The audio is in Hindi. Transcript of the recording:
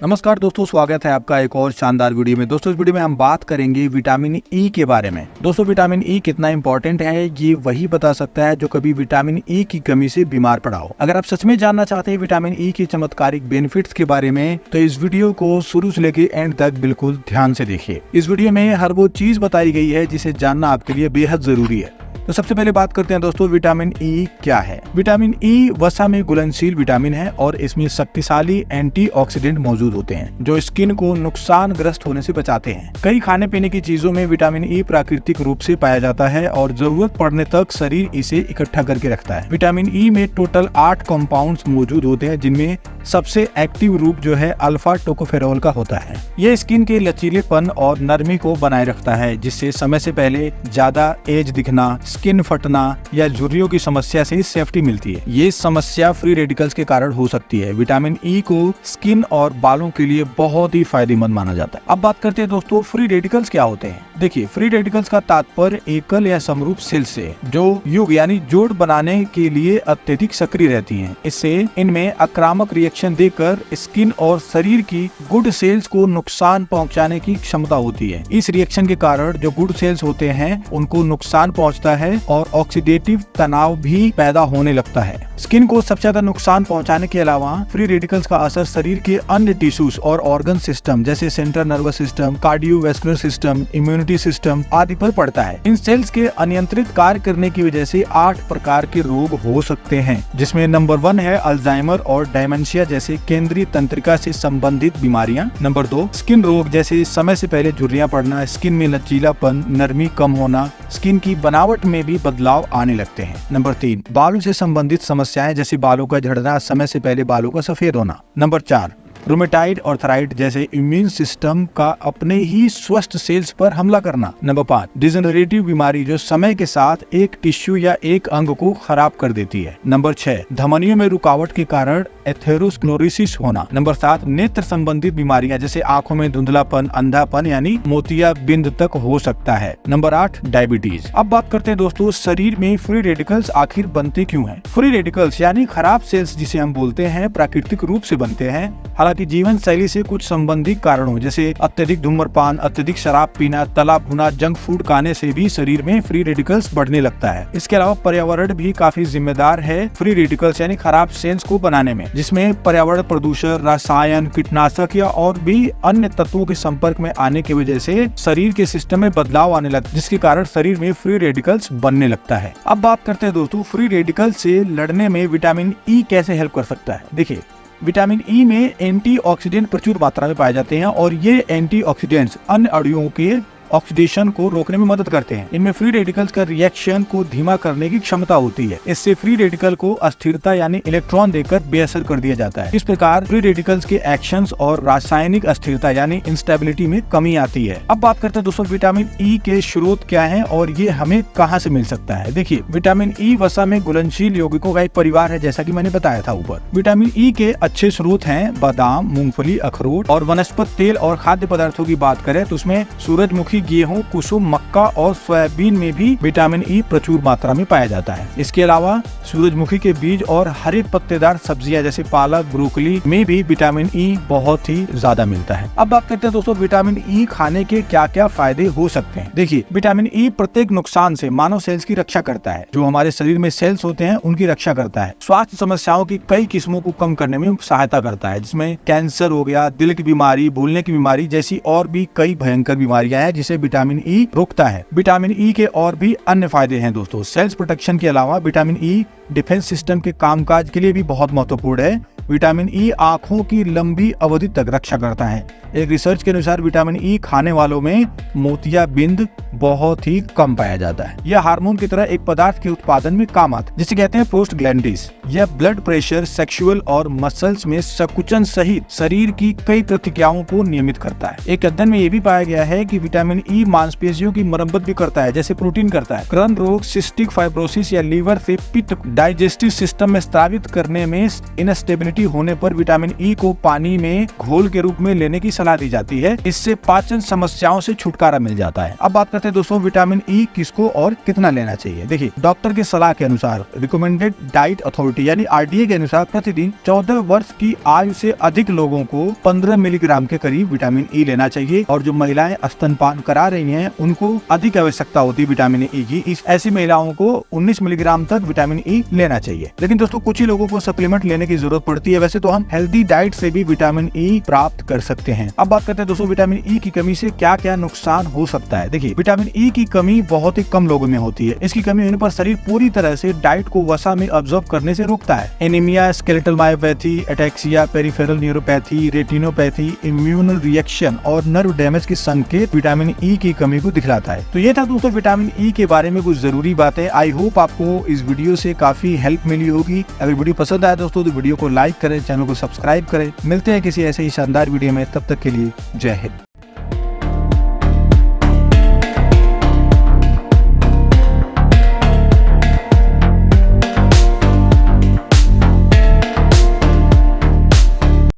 नमस्कार दोस्तों, स्वागत है आपका एक और शानदार वीडियो में। दोस्तों इस वीडियो में हम बात करेंगे विटामिन ई के बारे में। दोस्तों विटामिन ई कितना इंपॉर्टेंट है ये वही बता सकता है जो कभी विटामिन ई की कमी से बीमार पड़ा हो। अगर आप सच में जानना चाहते हैं विटामिन ई की चमत्कारिक बेनिफिट्स के बारे में तो इस वीडियो को शुरू से लेकर एंड तक बिल्कुल ध्यान से देखिए। इस वीडियो में हर वो चीज बताई गई है जिसे जानना आपके लिए बेहद जरूरी है। तो सबसे पहले बात करते हैं दोस्तों विटामिन ई क्या है। विटामिन ई वसा में घुलनशील विटामिन है और इसमें शक्तिशाली एंटीऑक्सीडेंट मौजूद होते हैं जो स्किन को नुकसान ग्रस्त होने से बचाते हैं। कई खाने पीने की चीजों में विटामिन ई प्राकृतिक रूप से पाया जाता है और जरूरत पड़ने तक शरीर इसे इकट्ठा करके रखता है। विटामिन ई में टोटल 8 कंपाउंड्स मौजूद होते हैं जिनमें सबसे एक्टिव रूप जो है अल्फा टोकोफेरोल का होता है। ये स्किन के लचीलेपन और नरमी को बनाए रखता है जिससे समय से पहले ज्यादा एज दिखना, स्किन फटना या झुर्रियों की समस्या से सेफ्टी मिलती है। ये समस्या फ्री रेडिकल्स के कारण हो सकती है। विटामिन ई को स्किन और बालों के लिए बहुत ही फायदेमंद माना जाता है। अब बात करते हैं दोस्तों फ्री रेडिकल्स क्या होते हैं। देखिए, फ्री रेडिकल्स का तात्पर्य एकल या समरूप सेल से जो युग यानी जोड़ बनाने के लिए अत्यधिक सक्रिय रहती हैं। इससे इनमें आक्रामक रिएक्शन देकर स्किन और शरीर की गुड सेल्स को नुकसान पहुंचाने की क्षमता होती है। इस रिएक्शन के कारण जो गुड सेल्स होते हैं उनको नुकसान पहुंचता है और ऑक्सीडेटिव तनाव भी पैदा होने लगता है। स्किन को सबसे ज्यादा नुकसान पहुंचाने के अलावा फ्री रेडिकल्स का असर शरीर के अन्य टिश्यूज और ऑर्गन सिस्टम जैसे central nervous system, cardiovascular system, immunity system आदि पर पड़ता है। इन सेल्स के अनियंत्रित कार्य करने की वजह से 8 प्रकार के रोग हो सकते हैं जिसमें नंबर 1 है अल्जाइमर और डायमेंशिया जैसे केंद्रीय तंत्रिका से संबंधित बीमारियां। नंबर 2 स्किन रोग जैसे समय से पहले झुर्रियां पड़ना, स्किन में लचीलापन, नरमी कम होना, स्किन की बनावट में भी बदलाव आने लगते हैं। नंबर 3 बालों से संबंधित समस्याएं जैसे बालों का झड़ना, समय से पहले बालों का सफेद होना। नंबर 4 रूमेटाइड आर्थराइड जैसे इम्यून सिस्टम का अपने ही स्वस्थ सेल्स पर हमला करना। नंबर 5 डिजेनरेटिव बीमारी जो समय के साथ एक टिश्यू या एक अंग को खराब कर देती है। नंबर 6 धमनियों में रुकावट के कारण एथेरोस्क्लेरोसिस होना। नंबर 7 नेत्र संबंधित बीमारियां जैसे आंखों में धुंधलापन, अंधापन यानी मोतियाबिंद तक हो सकता है। Number 8 diabetes. अब बात करते हैं दोस्तों शरीर में फ्री रेडिकल्स आखिर बनते क्यों हैं। फ्री रेडिकल्स यानी खराब सेल्स जिसे हम बोलते हैं प्राकृतिक रूप से बनते हैं। हालांकि जीवन शैली से कुछ संबंधित कारणों जैसे अत्यधिक धूम्रपान, अत्यधिक शराब पीना, तला भुना जंक फूड खाने से भी शरीर में फ्री रेडिकल्स बढ़ने लगता है। इसके अलावा पर्यावरण भी काफी जिम्मेदार है फ्री रेडिकल्स यानी खराब सेल्स को बनाने में, जिसमें पर्यावरण प्रदूषण, रसायन, कीटनाशक या और भी अन्य तत्वों के संपर्क में आने की वजह से शरीर के सिस्टम में बदलाव आने लगता है जिसके कारण शरीर में फ्री रेडिकल्स बनने लगता है। अब बात करते हैं दोस्तों फ्री रेडिकल्स से लड़ने में विटामिन ई कैसे हेल्प कर सकता है। देखिए, विटामिन ई में एंटीऑक्सीडेंट प्रचुर मात्रा में पाए जाते हैं और ये एंटीऑक्सीडेंट्स अन्य अणुओं के ऑक्सीडेशन को रोकने में मदद करते हैं। इनमें फ्री रेडिकल्स का रिएक्शन को धीमा करने की क्षमता होती है। इससे फ्री रेडिकल को अस्थिरता यानी इलेक्ट्रॉन देकर बेअसर कर दिया जाता है। इस प्रकार फ्री रेडिकल्स के एक्शंस और रासायनिक अस्थिरता यानी इंस्टेबिलिटी में कमी आती है। अब बात करते हैं दोस्तों विटामिन ई के स्रोत क्या हैं और ये हमें कहां से मिल सकता है। देखिए, विटामिन ई वसा में घुलनशील यौगिकों का एक परिवार है जैसा कि मैंने बताया था ऊपर। विटामिन ई के अच्छे स्रोत हैं बादाम, मूंगफली, अखरोट और वनस्पति तेल। और खाद्य पदार्थों की बात करें तो उसमें सूरजमुखी, गेहूं, कुसुम, मक्का और सोयाबीन में भी विटामिन ई प्रचुर मात्रा में पाया जाता है। इसके अलावा सूरजमुखी के बीज और हरे पत्तेदार सब्जियां जैसे पालक, ब्रोकली में भी विटामिन ई बहुत ही ज्यादा मिलता है। अब बात करते हैं दोस्तों विटामिन ई खाने के क्या क्या फायदे हो सकते हैं। देखिए, विटामिन ई प्रत्येक नुकसान से मानव सेल्स की रक्षा करता है। जो हमारे शरीर में सेल्स होते हैं उनकी रक्षा करता है। स्वास्थ्य समस्याओं की कई किस्मों को कम करने में सहायता करता है जिसमें कैंसर हो गया, दिल की बीमारी, भूलने की बीमारी जैसी और भी कई भयंकर बीमारियां हैं जिसे विटामिन ई रोकता है। विटामिन ई के और भी अन्य फायदे हैं दोस्तों। सेल्स प्रोटेक्शन के अलावा विटामिन ई डिफेंस सिस्टम के कामकाज के लिए भी बहुत महत्वपूर्ण है। विटामिन ई आंखों की लंबी अवधि तक रक्षा करता है। एक रिसर्च के अनुसार विटामिन ई खाने वालों में मोतियाबिंद बहुत ही कम पाया जाता है। यह हार्मोन की तरह एक पदार्थ के उत्पादन में काम आता है जिसे कहते हैं प्रोस्टाग्लैंडिन्स। यह ब्लड प्रेशर, सेक्सुअल और मसल्स में संकुचन सहित शरीर की कई प्रतिक्रियाओं को नियमित करता है। एक अध्ययन में यह भी पाया गया है कि विटामिन ई मांसपेशियों की मरम्मत भी करता है जैसे प्रोटीन करता है। क्रॉन रोग, सिस्टिक फाइब्रोसिस या लीवर से पित्त डाइजेस्टिव सिस्टम में स्रावित करने में इनस्टेबिलिटी एसिडिटी होने पर विटामिन ई को पानी में घोल के रूप में लेने की सलाह दी जाती है। इससे पाचन समस्याओं से छुटकारा मिल जाता है। अब बात करते हैं दोस्तों विटामिन ई किसको और कितना लेना चाहिए। देखिए, डॉक्टर की सलाह के अनुसार रिकमेंडेड डाइट अथॉरिटी यानी आरडीए के अनुसार प्रतिदिन 14 वर्ष की आयु से अधिक लोगों को 15 मिलीग्राम के करीब विटामिन ई लेना चाहिए। और जो महिलाएं स्तनपान करा रही हैं उनको अधिक आवश्यकता होती है विटामिन ई की। ऐसी महिलाओं को 19 मिलीग्राम तक विटामिन ई लेना चाहिए। लेकिन दोस्तों कुछ ही लोगों को सप्लीमेंट लेने की जरूरत पड़ती है। वैसे तो हम हेल्दी डाइट से भी विटामिन ई प्राप्त कर सकते हैं। अब बात करते हैं दोस्तों विटामिन ई की कमी से क्या क्या नुकसान हो सकता है। देखिए, विटामिन ई की कमी बहुत ही कम लोगों में होती है। इसकी कमी होने पर शरीर पूरी तरह से डाइट को वसा में अब्सॉर्ब करने से रोकता है। Anaemia, skeletal myopathy, ataxia, peripheral neuropathy, retinopathy, Emmanuel reaction और नर्व डैमेज के संकेत विटामिन ई की कमी को दिखलाता है। तो ये था दोस्तों विटामिन ई के बारे में कुछ जरूरी बातें। आई होप आपको इस वीडियो से काफी हेल्प मिली होगी। अगर वीडियो पसंद आया दोस्तों तो वीडियो को लाइक करें, चैनल को सब्सक्राइब करें। मिलते हैं किसी ऐसे ही शानदार वीडियो में, तब तक के लिए जय हिंद।